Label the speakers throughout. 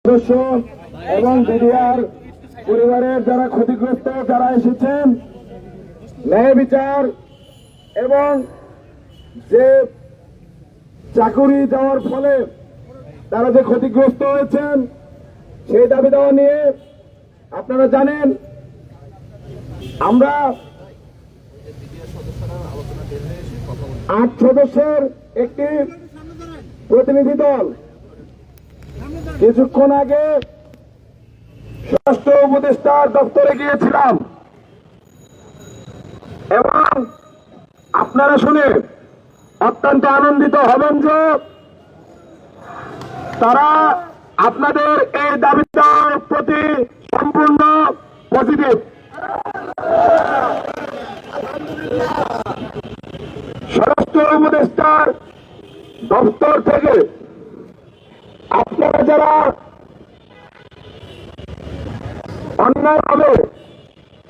Speaker 1: সদস্য এবং বিডিআর পরিবারের যারা ক্ষতিগ্রস্ত যারা এসেছেন, ন্যায় বিচার এবং যে চাকুরি যাওয়ার ফলে তারা যে ক্ষতিগ্রস্ত হয়েছেন সেই দাবি দেওয়া নিয়ে আপনারা জানেন আমরা 8 সদস্যের একটি প্রতিনিধি দল কিছুক্ষণ আগে স্বরাষ্ট্র উপদেষ্টার দপ্তরে গিয়েছিলাম এবং আপনারা শুনে অত্যন্ত আনন্দিত হবেন যে তারা আপনাদের এই দাবিটার প্রতি সম্পূর্ণ পজিটিভ। স্বরাষ্ট্র উপদেষ্টার দপ্তর থেকে আপনারা যারা অন্যায়ভাবে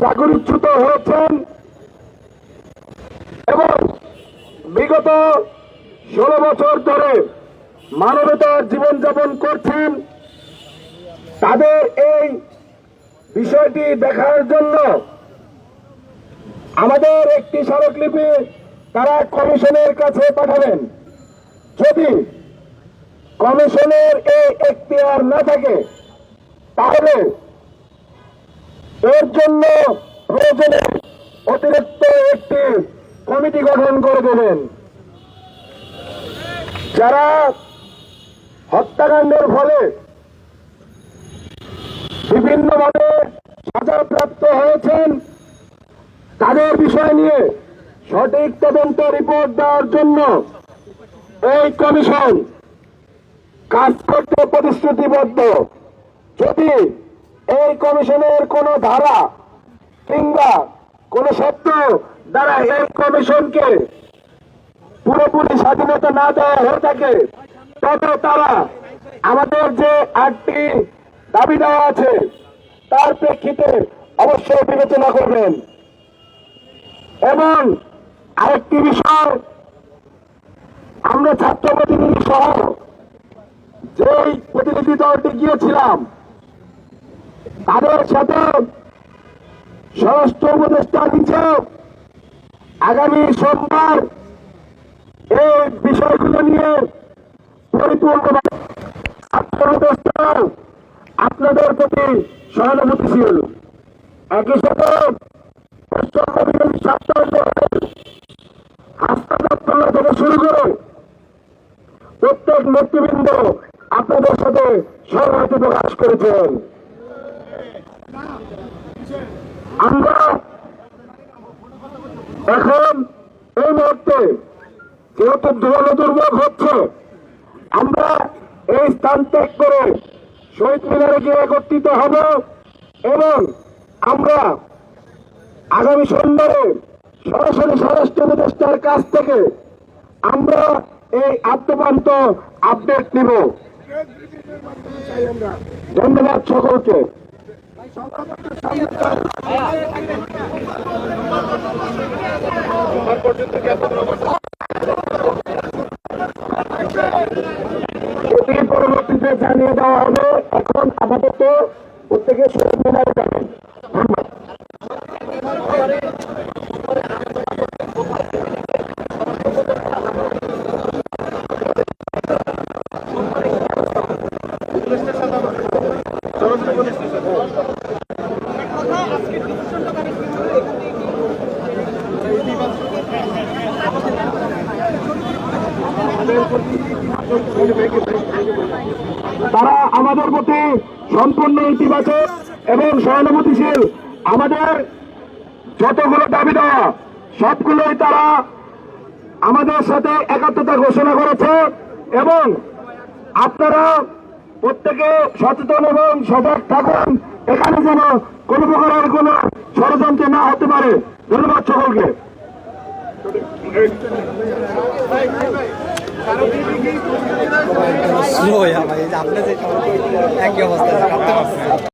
Speaker 1: চাকরিচ্যুত হয়েছেন এবং বিগত 16 বছর ধরে মানবতার জীবনযাপন করছেন, তাদের এই বিষয়টি দেখার জন্য আমাদের একটি স্মারকলিপি তারা কমিশনের কাছে পাঠাবেন। যদি কমিশনের এই এখতিয়ার না থাকে তাহলে এর জন্য প্রয়োজনে অতিরিক্ত একটি কমিটি গঠন করে দেবেন। যারা হত্যাকাণ্ডের ফলে বিভিন্নভাবে সাজাপ্রাপ্ত হয়েছেন তাদের বিষয় নিয়ে সঠিক তদন্ত রিপোর্ট দেওয়ার জন্য এই কমিশন কাজ করতে প্রতিশ্রুতিবদ্ধ। যদি এই কমিশনের কোন ধারা কিংবা কোন শর্ত দ্বারা এই কমিশনকে পুরোপুরি স্বাধীনতা না দেওয়া হয়ে থাকে তবে তারা আমাদের যে 8টি দাবি দেওয়া আছে তার প্রেক্ষিতে অবশ্যই বিবেচনা করবেন। এবং আরেকটি বিষয়, আমরা ছাত্র প্রতিনিধি সহ যেই প্রতিনিধি দলটি গিয়েছিলাম তাদের সাথে স্বরাষ্ট্র উপদেষ্টা নিচে আগামী সোমবার এই বিষয়গুলো নিয়ে পরিপূর্ণভাবে আপনাদের প্রতি সহানুভূতিশীল। একই সাথে হাসপাতাল থেকে শুরু করে প্রত্যেক নেতৃবৃন্দ আপনাদের সাথে সহমতি প্রকাশ করেছেন। আমরা এখন এই মুহূর্তে যেহেতু দুর্ভোগ হচ্ছে, আমরা এই স্থান ত্যাগ করে শহীদ মিনারে গিয়ে একত্রিত হব এবং আমরা আগামী সোমবারে সরাসরি স্বরাষ্ট্র উপদেষ্টার কাছ থেকে আমরা এই আদ্যপান্ত আপডেট নিব। ধন্যবাদ সকলকে। পরবর্তীতে জানিয়ে দেওয়া হবে। এখন আপাতত প্রত্যেকে শহীদ মিনারে যাবেন। ধন্যবাদ। তারা আমাদের প্রতি সম্পূর্ণ ইতিবাচক এবং সহানুভূতিশীল। আমাদের যতগুলো দাবি দেওয়া সবগুলোই তারা আমাদের সাথে একাত্মতা ঘোষণা করেছে এবং আপনারা প্রত্যেকে সচেতন এবং সজাগ থাকুন, এখানে যেন কোন প্রকারের কোন ষড়যন্ত্র না হতে পারে। ধন্যবাদ সকলকে।
Speaker 2: স্লো ভাই, আপনি যে একই অবস্থা।